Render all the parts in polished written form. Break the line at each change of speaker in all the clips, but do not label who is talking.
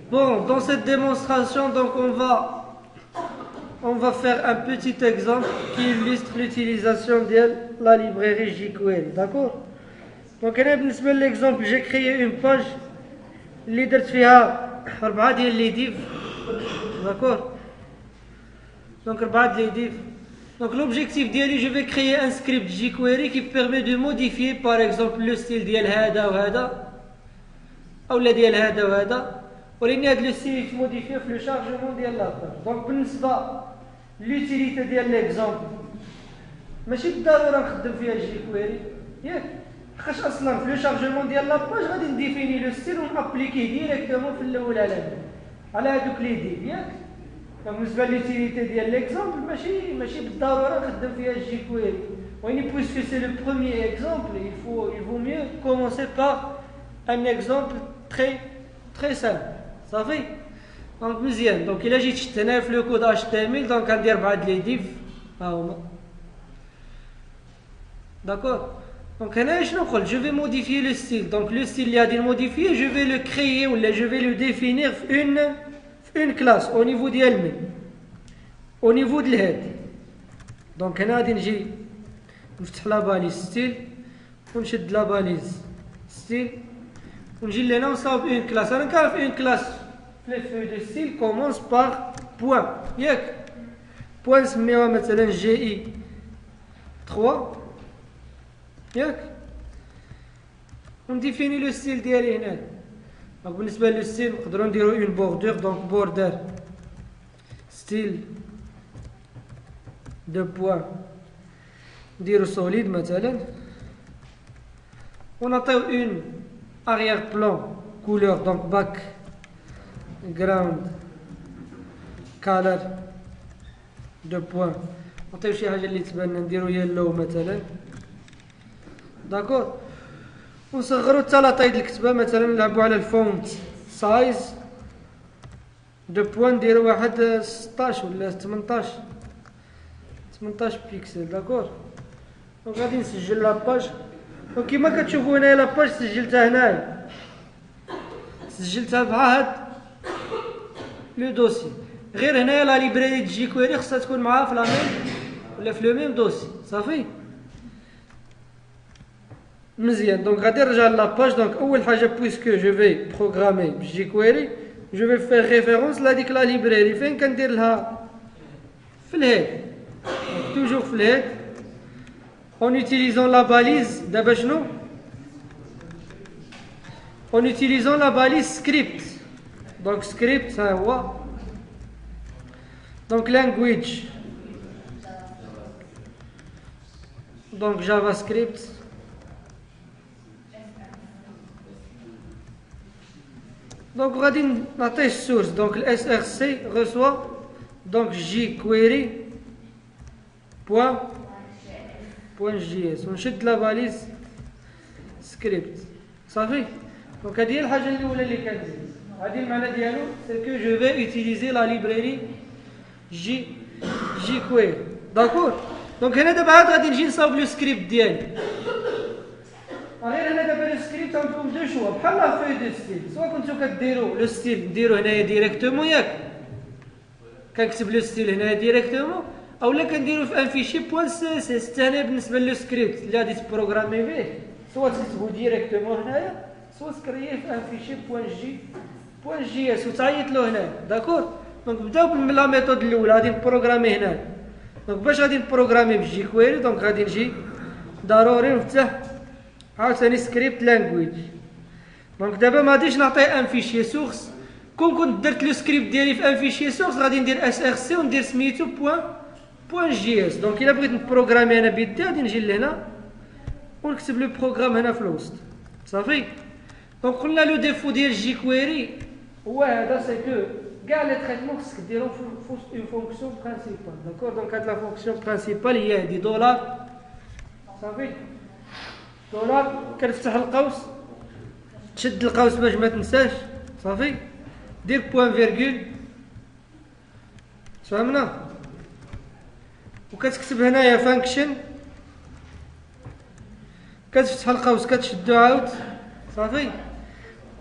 Bon, dans cette démonstration, donc on va faire un petit exemple qui illustre l'utilisation de la librairie jQuery, d'accord? Donc هنا بالنسبة l'exemple, j'ai créé une page اللي درت فيها 4 ديال لي div, d'accord? Donc 4 ديال les div. Donc l'objectif ديالي, je vais créer un script jQuery qui permet de modifier par exemple le style ديال هذا وهذا أو لا ديال هذا وهذا. ولكن هذا لو ستيل يتموديفي في لو شارجمون ديال لاباج. دونك بالنسبه لوتيليتي ديال ليكزامبل ماشي بالضروره نخدم فيها جيكويري ياك، خاطش اصلا في لو شارجمون ديال لاباج غادي نديفيني لو ستيل ونابليكيه ديريكتومون في الاول على هذوك لي ديف ياك. دونك بالنسبه لوتيليتي ديال ليكزامبل ماشي بالضروره نخدم فيها جيكويري. وين بويسكو سي لو بروميير اكزامبل il vaut mieux commencer par un exemple très simple. صافي. دونك مزيان. دونك الا جيت شفت هنا في لو كود HTML دونك غندير 4 لي ديف ها هما داكور. دونك هنا شنو نقول جو في موديفيي لو ستيل. دونك لو ستيل اللي غادي نموديفيه جو في لو كريي ولا جو في لو ديفينير في اون كلاس او نيفو ديال من او نيفو ديال هاد. دونك هنا غادي نجي نفتح لا باليز ستيل ونشد لا باليز ستيل ونجي لهنا ونصاوب اون كلاس. انا كنعرف اون كلاس في لي فو دو ستيل كومونس باغ بوان ياك. بوان نسميوها مثلا جي اي 3 ياك، ونديفيني لو ستيل ديالي هنا. دونك بالنسبه لو ستيل نقدروا نديرو اون بوردور. دونك بوردر ستيل دو بوان نديرو سوليد مثلا ونعطيو اون arrière plan couleur donc background color de point. نعطيو شي حاجه اللي تبان نديرو يلو مثلا داكور. ونصغرو حتى لا طاي د الكتابه مثلا نلعبو على الفونت سايز دو بوان نديرو واحد 16 ولا 18 بيكسل داكور. دونك غادي نسجل لاباج. وكما كتشوفوا هنايا لاباج سجلتها هنايا، سجلتها مع هاد لو دوسي. غير هنايا لا ليبراري د جيكويري خصها تكون معاها في لا ميم ولا في لو ميم دوسي صافي مزيان. دونك غادي نرجع لاباج. دونك اول حاجه بويسكو جو في بروغرامي بجيكويري جو في فير ريفيرونس لهاديك لا ليبراري. فين كندير لها؟ في الهيد. توجور في الهيد en utilisant la balise d'abord شنو en utilisant la balise script. donc script ها هو donc language donc javascript donc غادي نعطيه السورس. donc src reçoit donc jQuery point .js ونشد لا باليز سكريبت صافي. دونك هذه هي الحاجه الاولى اللي كندير. هذه المعنى ديالو سي كو جو في اوتيليزي لا ليبراري جيكويري داكور. دونك هنا دابا عاد غادي نجي نصاوب لو سكريبت ديالي. غير هنا دابا لو سكريبت عندكم دو شوا بحال لا فوي دو ستيل. سوا كنتو كديروا لو ستيل نديرو هنايا ديريكتومون ياك، كنكتب لو ستيل هنايا ديريكتومون اولا كنديرو في ان فيشي بوان سي اس. حتى هنا بالنسبه لو سكريبت اللي غادي تبروغرامي به سوا تكتبو ديريكتومون هنايا سوا تكرييه في ان فيشي بوان جي اس وتعيط له هنا داكور. دونك نبداو بلا ميثود الاولى غادي نبروغرامي هنا. دونك باش غادي نبروغرامي بجيكويري دونك غادي نجي ضروري نفتح عاوتاني سكريبت لانجويج. دونك دابا ما غاديش نعطيه ان فيشي سورس. كنت درت لو سكريبت ديالي في ان فيشي سورس غادي ندير اس ار سي وندير سميتو بوان جي اس. دونك الا بغيت نبروغرامي انا بيدي غادي نجي لهنا ونكتب لو بروغرام هنا في الوسط صافي. دونك قلنا لو ديفو ديال جيكويري هو هذا سي كو كاع لي تريتمون خصك ديرهم في اون فونكسيون برينسيبال داكور. دونك هاد لا فونكسيون برينسيبال هي هادي دولار صافي. دولار كنفتح القوس تشد القوس باش ما تنساش صافي. دير بوان فيرغول فهمنا. وكتكتب هنايا فانكشن كتفتح القوس كتشدو عاود صافي.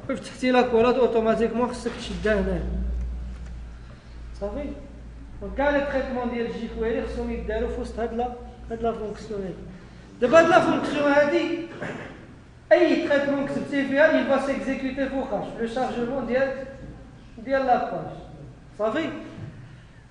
فتحتي لاكولاد اوتوماتيكمون خصك تشدها هنا صافي. دونك كاع لي تريتمون ديال الجيكويري خصهم يداروا في وسط هاد لا فونكسيون هادي. دابا هاد لا فونكسيون هادي اي تريتمون كتبتي فيها il va s'exécuter فوقاش لو شارجمون ديال لاباج صافي.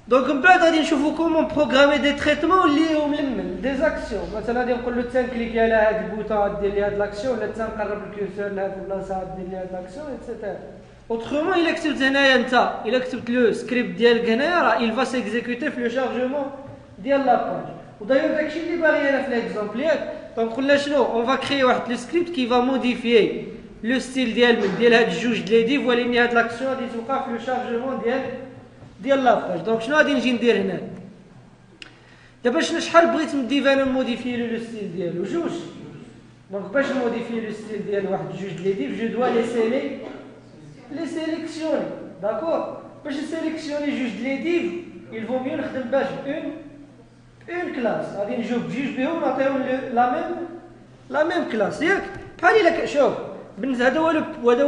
دونك من بعد غادي نشوفو كومون بروغرامي دي تريتمون ليهم لمن دي زاكسيون. مثلا غادي نقول له تنكليكي على هاد البوطون غادير لي هاد لاكسيون، ولا تنقرب الكورسور لهاد البلاصه غادير لي هاد لاكسيون ايتترا. اوترومون الا كتبت هنايا انت الا كتبت لو سكريبت ديالك هنايا راه il va s'exécuter في لو شارجمون ديال لاباج. ودايوغ داكشي اللي باغي انا في ليكزومبل ياك. دونك قلنا شنو اون فا كريي واحد لو سكريبت كي فا موديفيي لو ستيل ديال هاد الجوج ديال لي ديف، ولكن هاد لاكسيون غادي توقع في لو شارجمون ديال لاباج. دونك شنو غادي نجي ندير هنا دابا؟ شحال بغيت نديف انا نموديفي لو ستيل ديالو؟ جوج. دونك باش نموديفي لو ستيل ديال واحد جوج ديال لي ديف جو دوا لي سيليكسيوني داكور. باش نسيليكسيوني جوج ديال لي ديف il vaut mieux نخدم باش اون كلاس غادي نجيو بجوج بهم نعطيهم لا ميم كلاس ياك. بحال الا شوف بالنسبه هذا هو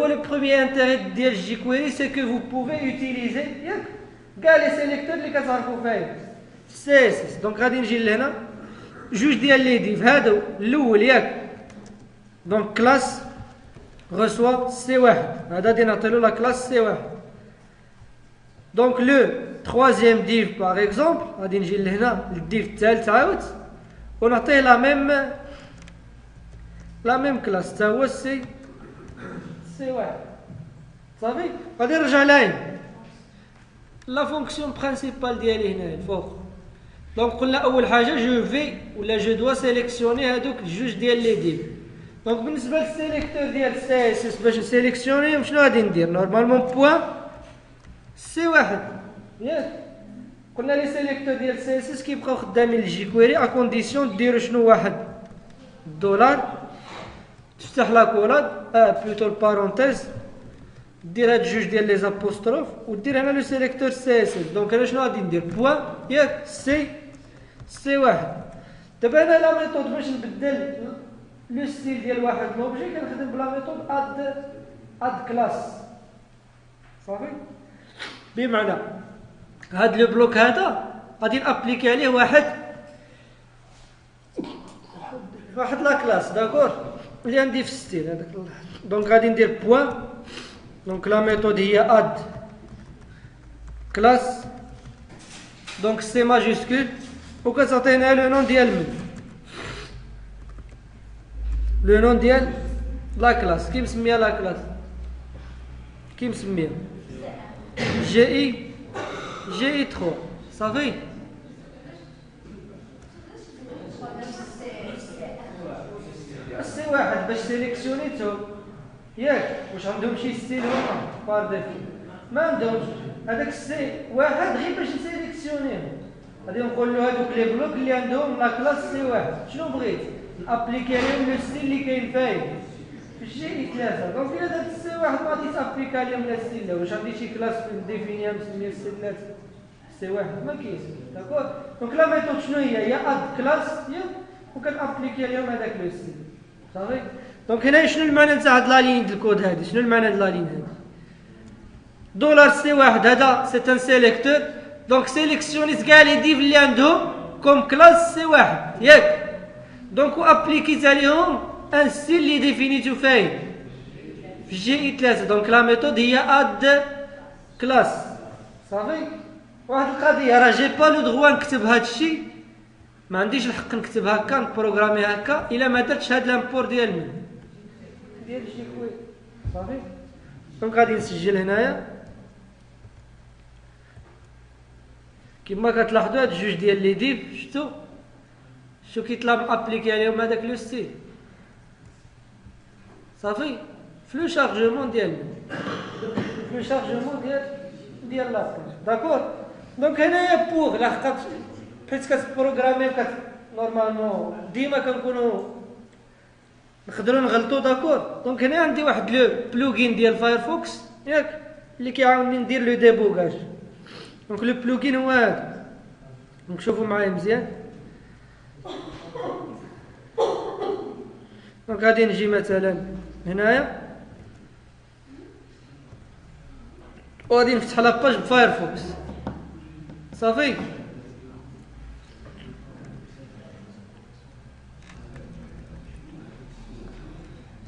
لو بروميير انتيري ديال الجيكويري سي كو فو بوفي اوتيليزي ياك كاع لي سيليكتور اللي كتعرفوا فيه سي اس اس. دونك غادي نجي لهنا جوج ديال لي ديف هادو الاول ياك. دونك كلاس reçoit C1 هذا غادي نعطي له لا كلاس C1. دونك لو troisième div par exemple غادي نجي لهنا للديف الثالث عاود ونعطيه لا ميم كلاس حتى هو C1 صافي. غادي نرجع لاين لا فونكسيون برينسيبال ديالي هنا الفوق. دونك قلنا اول حاجه جو في ولا جو دوا سيليكسيوني هادوك جوج ديال لي ديف. دونك بالنسبه للسيليكتور ديال سي اس اس باش نسيليكسيونيهم شنو غادي ندير؟ نورمالمون بوان C1 ياك. قلنا لي سيليكتور ديال سي اس اس كيبقاو خدامين للجيكويري ا كونديسيون ديروا شنو واحد دولار تفتح لاكولاد بلوتو البارونتيز دير هاد جوج ديال لي زابوستروف ودير هنا لو سيليكتور سي اس اس. دونك انا شنو غادي ندير؟ بوان ياك C1. دابا انا لا ميثود باش نبدل لو ستيل ديال واحد لوبجي كنخدم بلا ميثود اد كلاس صافي. بمعنى هاد لو بلوك هذا غادي نابليكي عليه واحد لا كلاس داكور اللي عندي في ستيل هذاك. دونك غادي ندير بوان. دونك لا ميثود هي اد كلاس دونك سي ماجيسكول وكتعطينا لو نون ديال لو نون ديال لا كلاس. كي مسميها لا كلاس؟ كي مسميها جي اي 3 صافي. C1 باش سيليكسيونيتو ياك واش عندهم شي ستيل هما بار ديفو؟ ما عندهمش. هذاك C1 غير باش نسيليكسيونيهم غادي نقول له هذوك لي بلوك اللي عندهم لا كلاس C1 شنو بغيت نابليكي عليهم لو ستيل اللي كاين فاين في الجي 3. دونك الا درت C1 ما غاديش ابليكا عليهم لا ستيل. واش عندي شي كلاس ديفينيها مسميه ستيلات C1 ما كاينش داكور. دونك لا ميثود شنو هي اد كلاس ياك وكنابليكي عليهم هذاك لو ستيل صافي. دونك هنا شنو المعنى نتاع هاد لا لين د الكود هادي؟ شنو المعنى د لا لين هادي؟ دولار C1 هذا سي ان سيليكتور دونك سيليكسيونيت كاع لي ديف اللي عندهم كوم كلاس C1 ياك. دونك وابليكيت عليهم ان ستيل اللي ديفينيتو فين في جي 3. دونك لا ميثود هي اد كلاس صافي. واحد القضيه راه جي با لو دغوا نكتب هاد الشيء ما عنديش الحق نكتب هكا نبروغرامي هكا الا ما درتش هاد لامبور ديال الجيكويري صافي. دونك غادي نسجل هنايا كما كتلاحظوا هاد جوج ديال لي ديف شتو كيطلع ابليكي عليهم هذاك لو ستيل صافي في لو شارجمون ديال لاباج داكور. دونك هنايا بوغ لحقات حيت كتبروغرامي نورمالمون ديما كنكونوا نقدروا نغلطوا داكور. دونك هنا عندي واحد لو بلوغين ديال فايرفوكس ياك اللي كيعاونني ندير لو ديبوغاج. دونك لو بلوغين هو هذا. دونك شوفوا معايا مزيان. دونك غادي نجي مثلا هنايا وغادي نفتح لاباج بفايرفوكس صافي.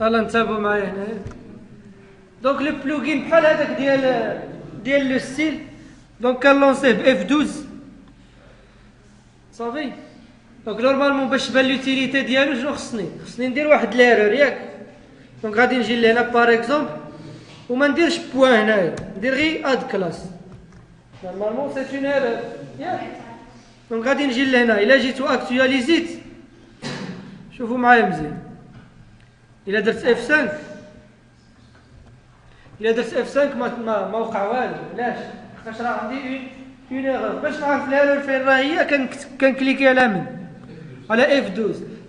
يلا نتابعوا معايا هنايا. دونك لو بلوغين بحال هذاك ديال لو ستيل، دونك كنلونسيه ب F12 صافي. دونك نورمالمون باش تبان لوتيليتي ديالو شنو خصني ندير واحد ليرور ياك. دونك غادي نجي لهنا باغ اكزومبل وما نديرش بوان هنايا، ندير غير اد كلاس. نورمالمون سي اون ايرور ياك. دونك غادي نجي لهنا، الا جيتو اكتواليزيت شوفوا معايا مزيان. الا درت F5 ما وقع والو. علاش؟ حيت راه عندي اون ايرور. باش نعرف الايرور فين راه هي كنكليكي على على F12.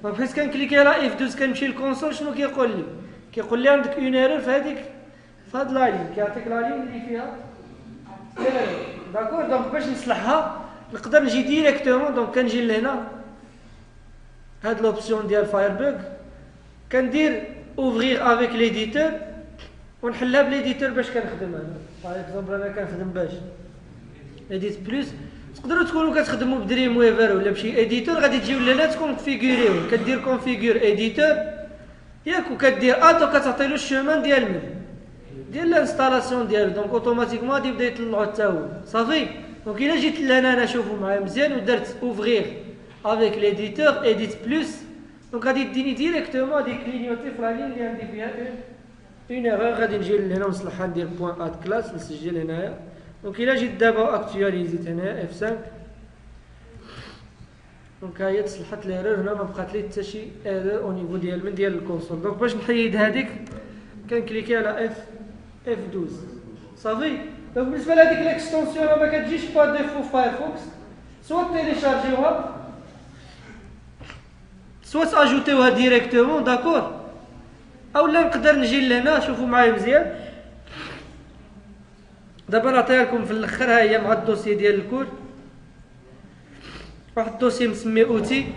دونك حيت كنكليكي على F12 كنمشي للكونسول، شنو كيقول لي؟ كيقول لي عندك اون ايرور في هاد لاين، كيعطيك لاين اللي فيها ايرور. داكور. دونك باش نصلحها نقدر نجي ديريكتومون. دونك كنجي لهنا هاد لوبسيون ديال فايربوك، كندير اوفغير افيك ليديتور ونحلها بليديتور باش كنخدم. انا باغ اكزومبل انا كنخدم باش اديت بلس. تقدروا تكونوا كتخدموا بدريم ويفر ولا بشي اديتور، غادي تجيو لهنا تكون كونفيغوريو، كدير كونفيغور اديتور ياك، وكدير اد وكتعطي له الشومان ديال الانستالاسيون ديالو. دونك اوتوماتيكمون غادي يبدا يطلعو حتى هو صافي. دونك الا جيت لهنا انا شوفوا معايا مزيان ودرت اوفغير افيك ليديتور اديت بلس، دونك غادي يديني ديريكتومون غادي كلينيوتي في لا لين اللي عندي فيها اون ايرور. غادي نجي لهنا ونصلحها، ندير بوان اد كلاس نسجل هنايا. دونك الا جيت دابا اكتواليزيت هنا F5، دونك ها هي تصلحت ليرور. هنا ما بقات لي حتى شي ايرور او نيفو ديال الكونسول. دونك باش نحيد هذيك كنكليكي على F12 صافي. دونك بالنسبه لهذيك ليكستونسيون راه ما كتجيش با ديفو فايرفوكس، سوا تيليشارجيوها سوا تاجوتيوها ديريكتومون داكور، اولا نقدر نجي لهنا. شوفوا معايا مزيان دابا نعطيها لكم في الاخر. ها هي مع الدوسي ديال الكور، واحد الدوسي مسمي اوتي.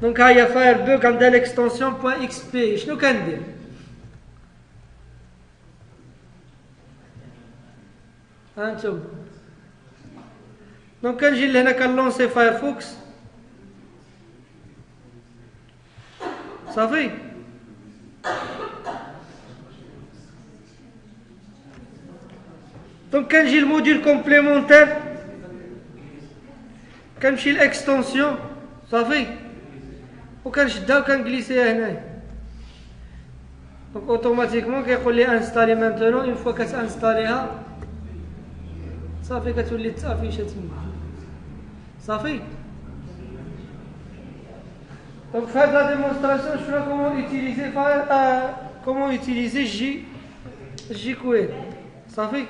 دونك ها هي فايربوك عندها ليكستونسيون بوان اكس بي. شنو كندير؟ هانتوما دونك كنجي لهنا كنلونسي فايرفوكس صافي. دونك كنجي الموديل كومبليمونتير، كنمشي لاكستونسيون صافي وكنشدها وكنجليسيها هنايا. دونك اوتوماتيكمون كيقول لي انستالي مانتونون. اون فوا كتانستاليها صافي كتولي تافيشا تما صافي. دونك في هاد لا ديمونستراسيون شفنا كومون اوتيليزي جي كوير صافي.